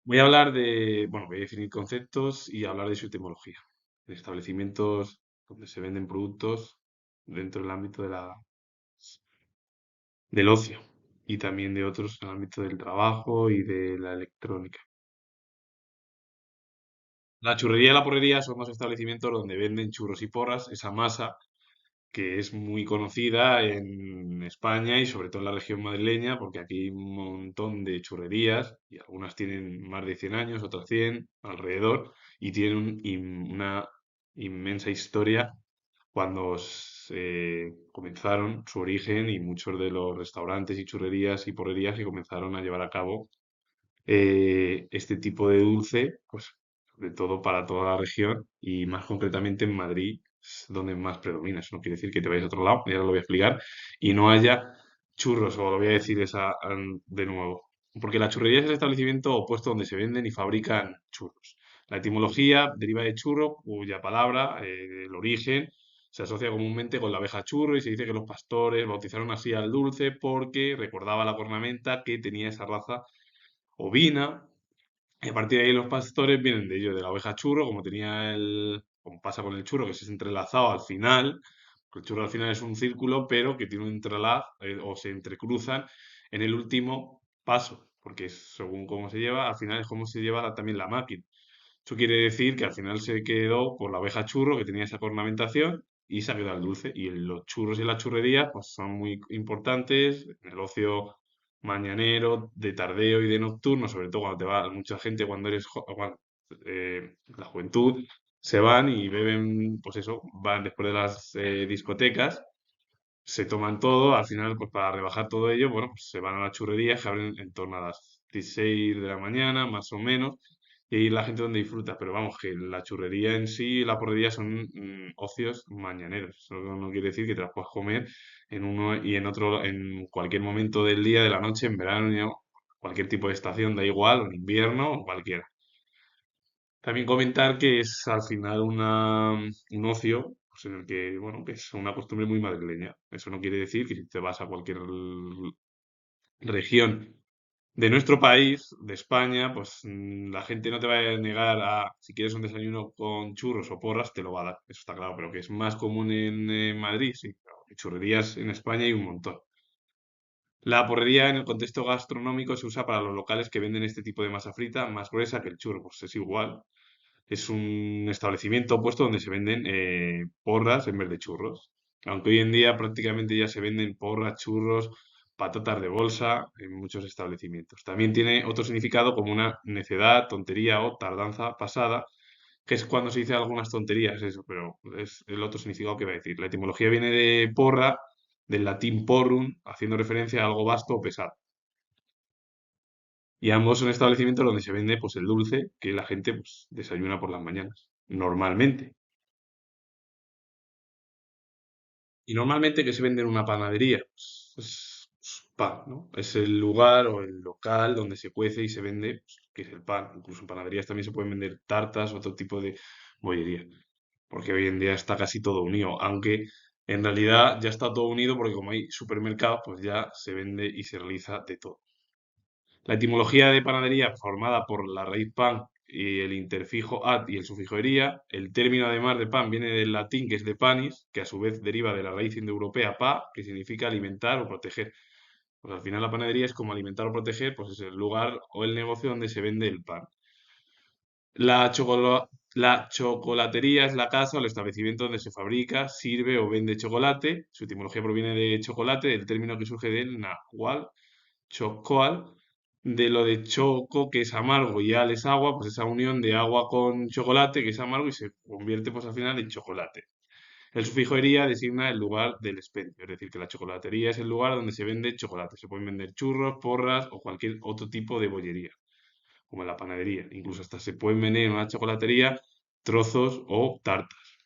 Voy a hablar voy a definir conceptos y hablar de su etimología. En establecimientos donde se venden productos dentro del ámbito del ocio y también de otros en el ámbito del trabajo y de la electrónica. La churrería y la porrería son los establecimientos donde venden churros y porras, esa masa que es muy conocida en España y sobre todo en la región madrileña, porque aquí hay un montón de churrerías y algunas tienen más de 100 años, otras 100 alrededor, y tienen una inmensa historia cuando comenzaron su origen y muchos de los restaurantes y churrerías y porrerías que comenzaron a llevar a cabo este tipo de dulce, pues sobre todo para toda la región y más concretamente en Madrid, es donde más predomina. Eso no quiere decir que te vayas a otro lado, ya lo voy a explicar, y no haya churros, o lo voy a decir de nuevo. Porque la churrería es el establecimiento o puesto donde se venden y fabrican churros. La etimología deriva de churro, cuya palabra, el origen, se asocia comúnmente con la abeja churro y se dice que los pastores bautizaron así al dulce porque recordaba la cornamenta que tenía esa raza ovina. Y a partir de ahí los pastores vienen de ello, de la oveja churro, como pasa con el churro, que es entrelazado al final, porque el churro al final es un círculo, pero que tiene un entrelaz, o se entrecruzan en el último paso, porque según cómo se lleva, al final es como se lleva también la máquina. Eso quiere decir que al final se quedó por la oveja churro, que tenía esa ornamentación, y se ha quedado el dulce. Y los churros y las churrerías, pues son muy importantes en el ocio mañanero, de tardeo y de nocturno, sobre todo cuando te va mucha gente, cuando la juventud, se van y beben, pues eso, van después de las discotecas, se toman todo, al final, pues para rebajar todo ello, bueno, pues se van a las churrerías que abren en torno a las 16 de la mañana, más o menos, y ahí la gente donde disfruta, pero vamos, que la churrería en sí y la porrería son ocios mañaneros. Eso no quiere decir que te las puedas comer en uno y en otro, en cualquier momento del día, de la noche, en verano, cualquier tipo de estación, da igual, o en invierno, o cualquiera. También comentar que es al final un ocio pues, en el que, bueno, que es una costumbre muy madrileña. Eso no quiere decir que si te vas a cualquier región de nuestro país, de España, pues la gente no te va a negar si quieres un desayuno con churros o porras, te lo va a dar. Eso está claro, pero que es más común en Madrid, sí. Claro, churrerías en España hay un montón. La porrería en el contexto gastronómico se usa para los locales que venden este tipo de masa frita más gruesa que el churro, pues es igual. Es un establecimiento puesto donde se venden porras en vez de churros. Aunque hoy en día prácticamente ya se venden porras, churros, patatas de bolsa en muchos establecimientos. También tiene otro significado como una necedad, tontería o tardanza pasada, que es cuando se dice algunas tonterías, eso, pero es el otro significado que va a decir. La etimología viene de porra, del latín porrum, haciendo referencia a algo vasto o pesado. Y ambos son establecimientos donde se vende pues el dulce que la gente pues, desayuna por las mañanas, normalmente. Y normalmente que se vende en una panadería, pues, es pan, ¿no? Es el lugar o el local donde se cuece y se vende, pues, que es el pan. Incluso en panaderías también se pueden vender tartas, otro tipo de bollería, porque hoy en día está casi todo unido, aunque en realidad ya está todo unido porque como hay supermercados, pues ya se vende y se realiza de todo. La etimología de panadería formada por la raíz pan y el interfijo ad y el sufijo ería, el término además de pan viene del latín que es de panis, que a su vez deriva de la raíz indoeuropea pa, que significa alimentar o proteger. Pues al final la panadería es como alimentar o proteger, pues es el lugar o el negocio donde se vende el pan. La chocolatería es la casa o el establecimiento donde se fabrica, sirve o vende chocolate. Su etimología proviene de chocolate, del término que surge del nahual, chocoal, de lo de choco, que es amargo, y al es agua, pues esa unión de agua con chocolate, que es amargo, y se convierte pues al final en chocolate. El sufijo ería designa el lugar del expendio, es decir, que la chocolatería es el lugar donde se vende chocolate. Se pueden vender churros, porras o cualquier otro tipo de bollería, como en la panadería. Incluso hasta se pueden vender en una chocolatería trozos o tartas.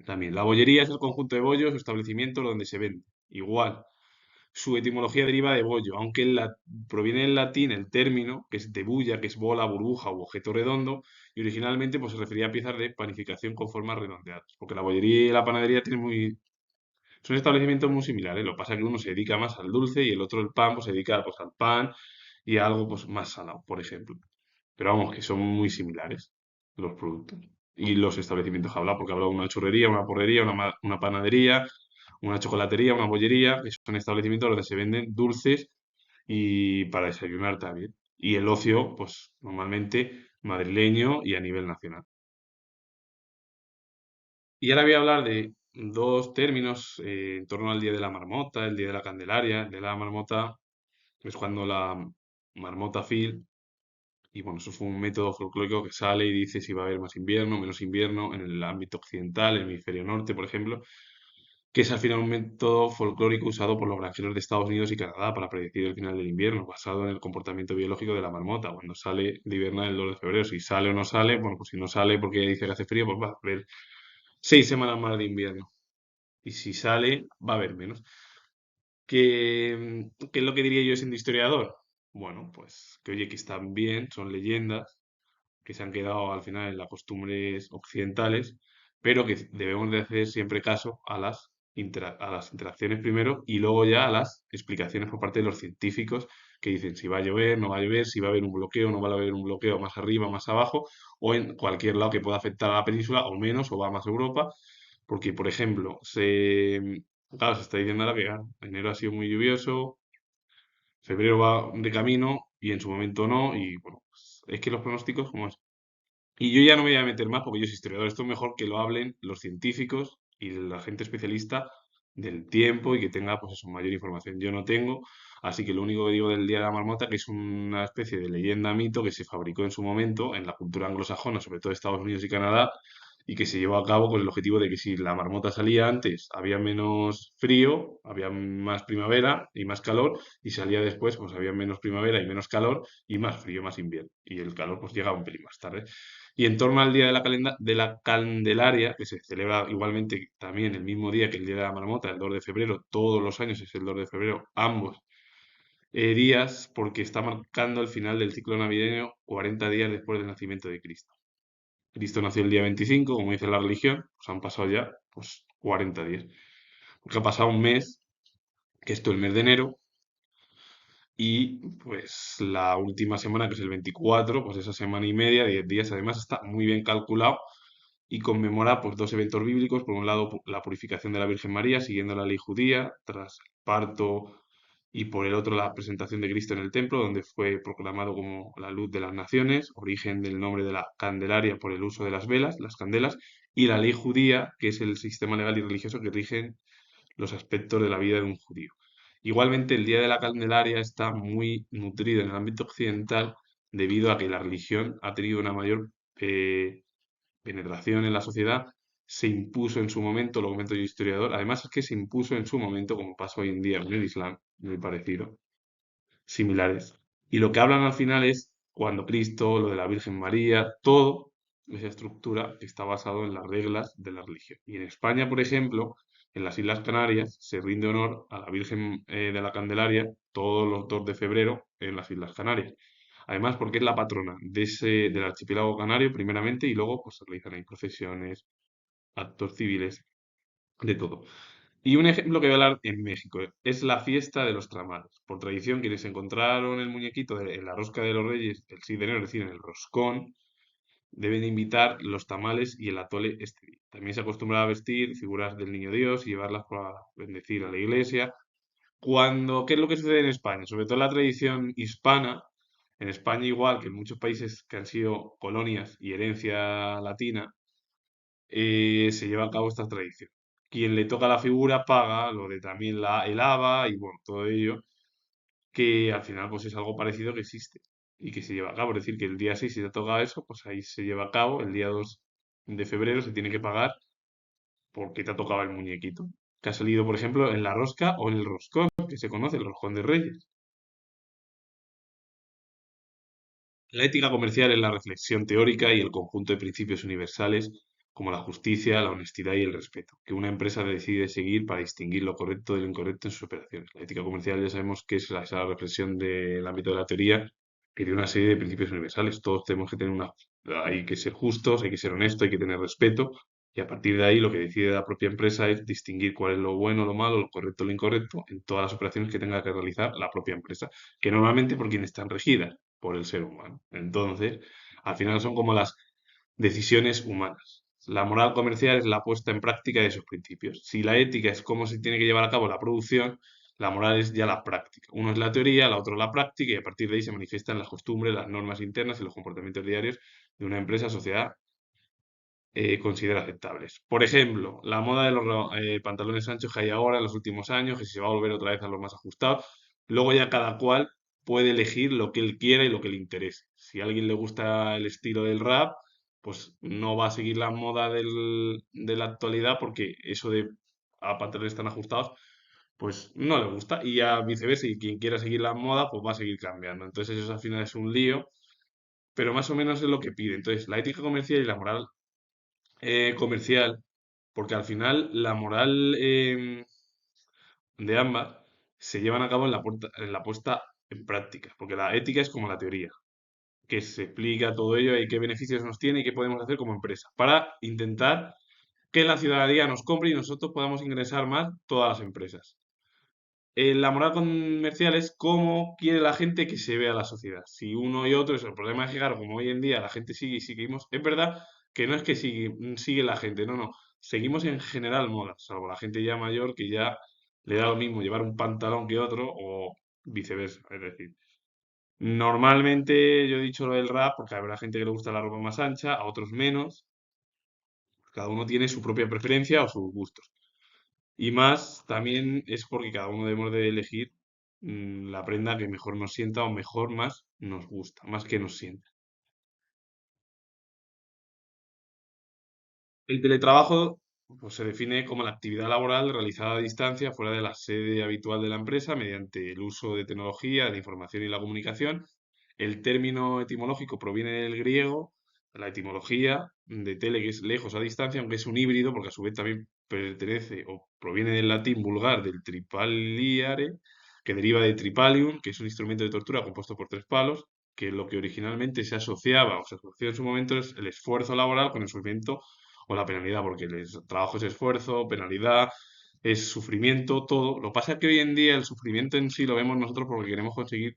También la bollería es el conjunto de bollos o establecimientos donde se vende. Igual, su etimología deriva de bollo, aunque proviene del latín el término, que es de bulla, que es bola, burbuja u objeto redondo, y originalmente pues, se refería a piezas de panificación con formas redondeadas, porque la bollería y la panadería son establecimientos muy similares, lo que pasa es que uno se dedica más al dulce y el otro, el pan, pues se dedica pues, al pan y a algo pues, más salado, por ejemplo. pero vamos, que son muy similares los productos. Y los establecimientos que habla, porque habla una churrería, una porrería, una panadería, una chocolatería, una bollería, que son establecimientos donde se venden dulces y para desayunar también. Y el ocio, pues normalmente madrileño y a nivel nacional. Y ahora voy a hablar de dos términos en torno al Día de la Marmota, el Día de la Candelaria. El Día de la Marmota es cuando la marmota Phil, y bueno, eso fue un método folclórico que sale y dice si va a haber más invierno, menos invierno en el ámbito occidental, el hemisferio norte, por ejemplo, que es al final un método folclórico usado por los granjeros de Estados Unidos y Canadá para predecir el final del invierno, basado en el comportamiento biológico de la marmota, cuando sale de hibernar el 2 de febrero. Si sale o no sale, bueno, pues si no sale porque dice que hace frío, pues va a haber 6 semanas más de invierno. Y si sale, va a haber menos. ¿Qué es lo que diría yo siendo historiador? Bueno, pues que oye, que están bien, son leyendas, que se han quedado al final en las costumbres occidentales, pero que debemos de hacer siempre caso a a las interacciones primero y luego ya a las explicaciones por parte de los científicos que dicen si va a llover, no va a llover, si va a haber un bloqueo, no va a haber un bloqueo más arriba, más abajo, o en cualquier lado que pueda afectar a la península, o menos, o va más a Europa, porque, por ejemplo, claro, se está diciendo ahora que enero ha sido muy lluvioso, febrero va de camino y en su momento no, y bueno, pues, es que los pronósticos, como es. Y yo ya no me voy a meter más porque yo soy historiador. Esto es mejor que lo hablen los científicos y la gente especialista del tiempo y que tenga pues eso, mayor información. Yo no tengo, así que lo único que digo del Día de la Marmota que es una especie de leyenda mito que se fabricó en su momento en la cultura anglosajona, sobre todo Estados Unidos y Canadá, y que se llevó a cabo con el objetivo de que si la marmota salía antes, había menos frío, había más primavera y más calor, y salía después, pues había menos primavera y menos calor y más frío, más invierno. Y el calor pues llegaba un pelín más tarde. Y en torno al Día de de la Candelaria, que se celebra igualmente también el mismo día que el Día de la Marmota, el 2 de febrero, todos los años es el 2 de febrero, ambos días, porque está marcando el final del ciclo navideño 40 días después del nacimiento de Cristo. Cristo nació el día 25, como dice la religión, pues han pasado ya pues 40 días. Porque ha pasado un mes, que esto es el mes de enero, y pues la última semana, que es el 24, pues esa semana y media, 10 días, además está muy bien calculado y conmemora pues, dos eventos bíblicos. Por un lado, la purificación de la Virgen María, siguiendo la ley judía, tras el parto, y por el otro, la presentación de Cristo en el templo, donde fue proclamado como la luz de las naciones, origen del nombre de la Candelaria por el uso de las velas, las candelas, y la ley judía, que es el sistema legal y religioso que rige los aspectos de la vida de un judío. Igualmente, el Día de la Candelaria está muy nutrido en el ámbito occidental debido a que la religión ha tenido una mayor eh, penetración en la sociedad, se impuso en su momento, lo comento yo historiador, además es que se impuso en su momento, como pasa hoy en día con el Islam, muy parecido, similares. Y lo que hablan al final es cuando Cristo, lo de la Virgen María, todo esa estructura está basado en las reglas de la religión. Y en España, por ejemplo, en las Islas Canarias, se rinde honor a la Virgen de la Candelaria todos los 2 de febrero en las Islas Canarias. Además, porque es la patrona del archipiélago canario, primeramente, y luego pues, se realizan ahí procesiones, actos civiles, de todo. Y un ejemplo que voy a hablar en México es la fiesta de los tamales. Por tradición, quienes encontraron el muñequito en la rosca de los Reyes el 6 de enero, es decir, en el roscón, deben invitar los tamales y el atole este día. También se acostumbra a vestir figuras del Niño Dios y llevarlas para bendecir a la iglesia. ¿Qué es lo que sucede en España? Sobre todo en la tradición hispana, en España igual que en muchos países que han sido colonias y herencia latina, se lleva a cabo esta tradición. Quien le toca la figura paga lo de también el haba y bueno, todo ello, que al final pues es algo parecido que existe y que se lleva a cabo. Es decir, que el día 6 si te toca eso, pues ahí se lleva a cabo, el día 2 de febrero se tiene que pagar porque te ha tocado el muñequito, que ha salido, por ejemplo, en la rosca o en el roscón, que se conoce, el roscón de Reyes. La ética comercial es la reflexión teórica y el conjunto de principios universales como la justicia, la honestidad y el respeto, que una empresa decide seguir para distinguir lo correcto de lo incorrecto en sus operaciones. La ética comercial ya sabemos que es esa reflexión del ámbito de la teoría que tiene una serie de principios universales. Todos tenemos que tener hay que ser justos, hay que ser honestos, hay que tener respeto y a partir de ahí lo que decide la propia empresa es distinguir cuál es lo bueno, lo malo, lo correcto, lo incorrecto en todas las operaciones que tenga que realizar la propia empresa, que normalmente por quienes están regidas por el ser humano. Entonces, al final son como las decisiones humanas. La moral comercial es la puesta en práctica de esos principios. Si la ética es cómo se tiene que llevar a cabo la producción, la moral es ya la práctica. Uno es la teoría, la otra la práctica y a partir de ahí se manifiestan las costumbres, las normas internas y los comportamientos diarios de una empresa, sociedad considera aceptables. Por ejemplo, la moda de los pantalones anchos que hay ahora en los últimos años, que si se va a volver otra vez a los más ajustados. Luego ya cada cual puede elegir lo que él quiera y lo que le interese. Si a alguien le gusta el estilo del rap, pues no va a seguir la moda de la actualidad porque eso de a pantalones tan ajustados, pues no le gusta. Y a viceversa, y quien quiera seguir la moda, pues va a seguir cambiando. Entonces eso al final es un lío, pero más o menos es lo que pide. Entonces, la ética comercial y la moral comercial, porque al final la moral de ambas se llevan a cabo en en la puesta en práctica, porque la ética es como la teoría, que se explica todo ello y qué beneficios nos tiene y qué podemos hacer como empresa, para intentar que la ciudadanía nos compre y nosotros podamos ingresar más todas las empresas. La moral comercial es cómo quiere la gente que se vea la sociedad. Si uno y otro, el problema es que, claro, como hoy en día la gente sigue y seguimos, es verdad que no es que sigue la gente, no, no. Seguimos en general moda, salvo la gente ya mayor que ya le da lo mismo llevar un pantalón que otro o viceversa. Es decir, normalmente yo he dicho lo del rap porque habrá gente que le gusta la ropa más ancha, a otros menos. Cada uno tiene su propia preferencia o sus gustos. Y más también es porque cada uno debemos de elegir la prenda que mejor nos sienta o mejor más nos gusta, más que nos sienta. El teletrabajo pues, se define como la actividad laboral realizada a distancia fuera de la sede habitual de la empresa mediante el uso de tecnología, de la información y la comunicación. El término etimológico proviene del griego, la etimología de tele, que es lejos a distancia, aunque es un híbrido, porque a su vez también pertenece o proviene del latín vulgar del tripaliare, que deriva de tripalium, que es un instrumento de tortura compuesto por tres palos, que lo que originalmente se asociaba o se asoció en su momento es el esfuerzo laboral con el sufrimiento o la penalidad, porque el trabajo es esfuerzo, penalidad, es sufrimiento, todo. Lo que pasa es que hoy en día el sufrimiento en sí lo vemos nosotros porque queremos conseguir,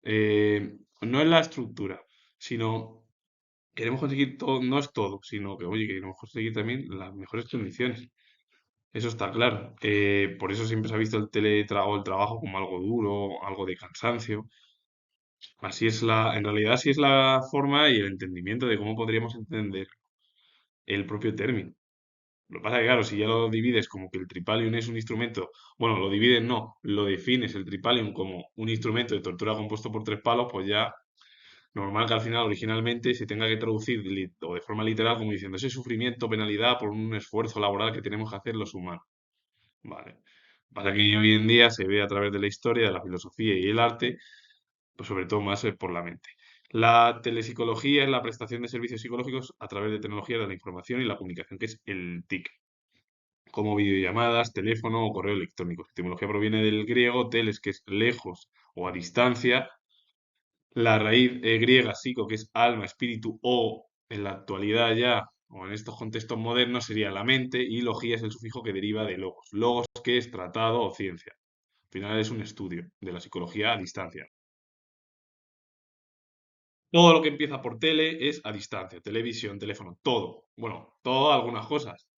no es la estructura, sino queremos conseguir todo, no es todo, sino que, oye, queremos conseguir también las mejores condiciones. Eso está claro. Por eso siempre se ha visto el teletrabajo, el trabajo como algo duro, algo de cansancio. Así es en realidad así es la forma y el entendimiento de cómo podríamos entender el propio término. Lo que pasa es que, claro, si ya lo divides como que el tripalium es un instrumento, bueno, lo divides no, lo defines el tripalium como un instrumento de tortura compuesto por tres palos, pues ya normal que al final originalmente se tenga que traducir o de forma literal como diciendo ese sufrimiento, penalidad por un esfuerzo laboral que tenemos que hacer los humanos. Vale. Pasa que hoy en día se ve a través de la historia, de la filosofía y el arte, pues sobre todo más por la mente. La telepsicología es la prestación de servicios psicológicos a través de tecnología de la información y la comunicación, que es el TIC, como videollamadas, teléfono o correo electrónico. Su etimología proviene del griego teles, que es lejos o a distancia, la raíz griega psico, que es alma, espíritu, o en la actualidad ya, o en estos contextos modernos, sería la mente, y logía es el sufijo que deriva de logos. Logos, que es tratado o ciencia. Al final es un estudio de la psicología a distancia. Todo lo que empieza por tele es a distancia, televisión, teléfono, todo. Bueno, todo algunas cosas.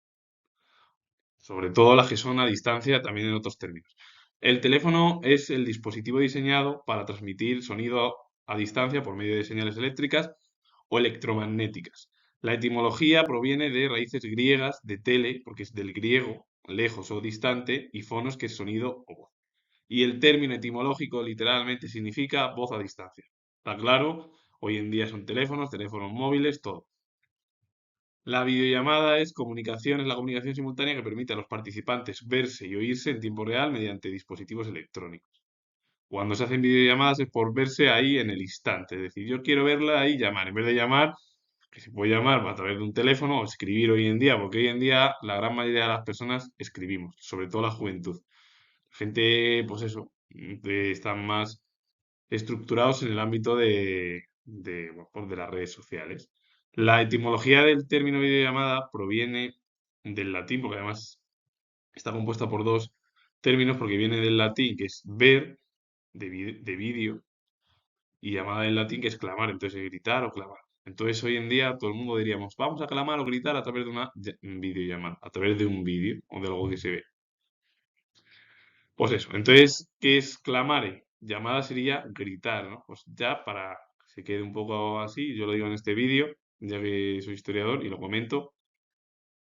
Sobre todo las que son a distancia, también en otros términos. El teléfono es el dispositivo diseñado para transmitir sonido a distancia por medio de señales eléctricas o electromagnéticas. La etimología proviene de raíces griegas de tele, porque es del griego, lejos o distante, y fonos, que es sonido o voz. Y el término etimológico literalmente significa voz a distancia. ¿Está claro? Hoy en día son teléfonos, teléfonos móviles, todo. La videollamada es la comunicación simultánea que permite a los participantes verse y oírse en tiempo real mediante dispositivos electrónicos. Cuando se hacen videollamadas es por verse ahí en el instante, es decir, yo quiero verla ahí y llamar, en vez de llamar, que se puede llamar a través de un teléfono o escribir hoy en día, porque hoy en día la gran mayoría de las personas escribimos, sobre todo la juventud. Gente, pues eso, están más estructurados en el ámbito bueno, pues de las redes sociales. La etimología del término videollamada proviene del latín, porque además está compuesta por dos términos, porque viene del latín, que es ver, de vídeo, y llamada en latín que es clamar, entonces gritar o clamar. Entonces hoy en día todo el mundo diríamos, vamos a clamar o gritar a través de una videollamada, a través de un vídeo o de algo que se ve. Pues eso, entonces, ¿qué es clamare? Llamada sería gritar, ¿no? Pues ya para que se quede un poco así, yo lo digo en este vídeo, ya que soy historiador y lo comento,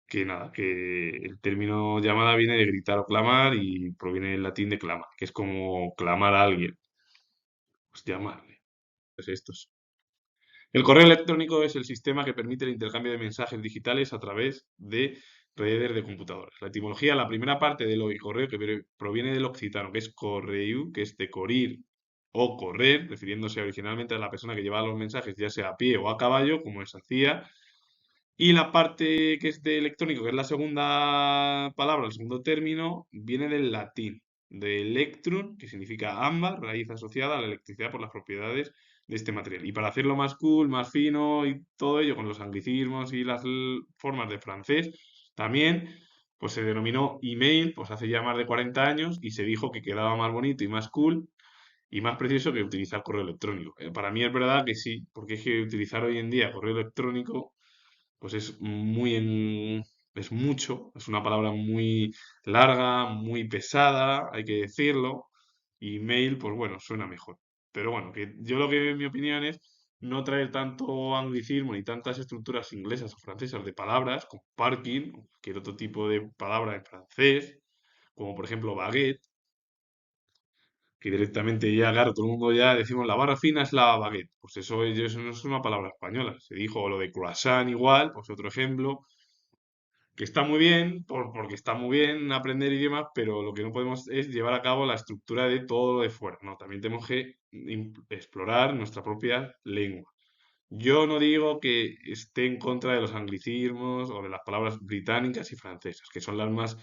que nada, que el término llamada viene de gritar o clamar y proviene del latín de clamar, que es como clamar a alguien, pues llamarle. Pues estos. El correo electrónico es el sistema que permite el intercambio de mensajes digitales a través de redes de computadores. La etimología, la primera parte de lo y correo, que proviene del occitano, que es correu, que es de corrir o correr, refiriéndose originalmente a la persona que llevaba los mensajes, ya sea a pie o a caballo, como se hacía, y la parte que es de electrónico, que es la segunda palabra, el segundo término, viene del latín, de electrum, que significa ámbar, raíz asociada a la electricidad por las propiedades de este material. Y para hacerlo más cool, más fino y todo ello, con los anglicismos y las formas de francés, también, pues se denominó email, pues hace ya más de 40 años, y se dijo que quedaba más bonito y más cool y más preciso que utilizar correo electrónico. Para mí es verdad que sí, porque es que utilizar hoy en día correo electrónico pues es mucho, es una palabra muy larga, muy pesada, hay que decirlo, y mail, pues bueno, suena mejor. Pero bueno, que yo lo que en mi opinión es no traer tanto anglicismo ni tantas estructuras inglesas o francesas de palabras, como parking, o cualquier otro tipo de palabra en francés, como por ejemplo baguette, que directamente ya, claro, todo el mundo ya decimos la barra fina es la baguette. Pues eso no es una palabra española. Se dijo lo de croissant igual, pues otro ejemplo, que está muy bien, porque está muy bien aprender idiomas, pero lo que no podemos es llevar a cabo la estructura de todo lo de fuera, ¿no? También tenemos que explorar nuestra propia lengua. Yo no digo que esté en contra de los anglicismos o de las palabras británicas y francesas, que son las más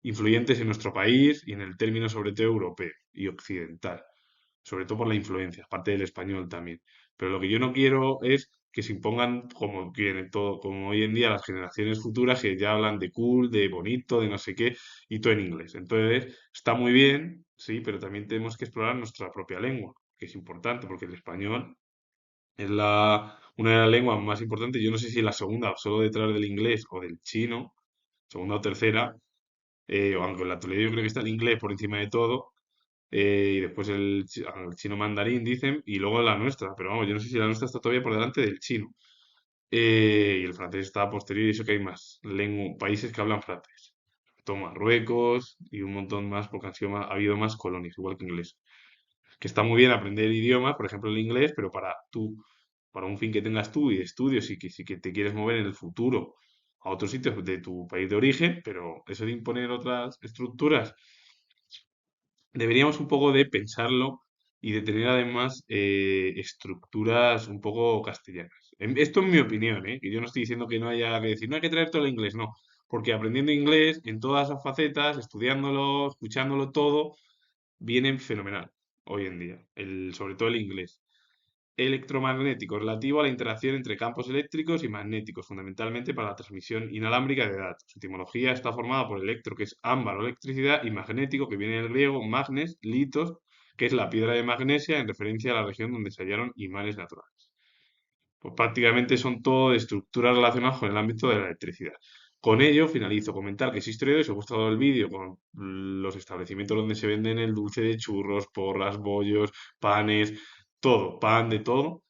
influyentes en nuestro país y en el término sobre todo europeo y occidental, sobre todo por la influencia, aparte del español también. Pero lo que yo no quiero es que se impongan como quieren todo, como hoy en día las generaciones futuras que ya hablan de cool, de bonito, de no sé qué, y todo en inglés. Entonces, está muy bien, sí, pero también tenemos que explorar nuestra propia lengua, que es importante, porque el español es una de las lenguas más importantes. Yo no sé si la segunda, solo detrás del inglés o del chino, segunda o tercera, o aunque en la actualidad yo creo que está el inglés por encima de todo, y después el chino mandarín, dicen, y luego la nuestra, pero vamos, yo no sé si la nuestra está todavía por delante del chino. Y el francés está posterior y eso que hay más países que hablan francés. Sobre todo Marruecos y un montón más porque ha habido más colonias, igual que inglés. Que está muy bien aprender idiomas, por ejemplo el inglés, pero para un fin que tengas tú y de estudios y que sí que te quieres mover en el futuro a otros sitios de tu país de origen, pero eso de imponer otras estructuras deberíamos un poco de pensarlo y de tener además estructuras un poco castellanas. Esto es mi opinión, ¿eh? Que yo no estoy diciendo que no haya que decir, no hay que traer todo el inglés, no. Porque aprendiendo inglés en todas las facetas, estudiándolo, escuchándolo todo, viene fenomenal hoy en día, sobre todo el inglés. Electromagnético, relativo a la interacción entre campos eléctricos y magnéticos, fundamentalmente para la transmisión inalámbrica de datos. Su etimología está formada por electro, que es ámbar o electricidad, y magnético, que viene del griego magnes, litos, que es la piedra de magnesia, en referencia a la región donde se hallaron imanes naturales. Pues prácticamente son todo estructuras relacionadas con el ámbito de la electricidad. Con ello finalizo comentar que si historiador, si os ha gustado el vídeo con los establecimientos donde se venden el dulce de churros, porras, bollos, panes, todo, pan de todo,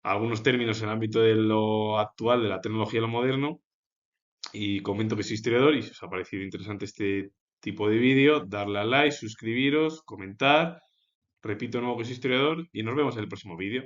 algunos términos en el ámbito de lo actual, de la tecnología y lo moderno, y comento que soy historiador y si os ha parecido interesante este tipo de vídeo, darle a like, suscribiros, comentar, repito de nuevo que soy historiador y nos vemos en el próximo vídeo.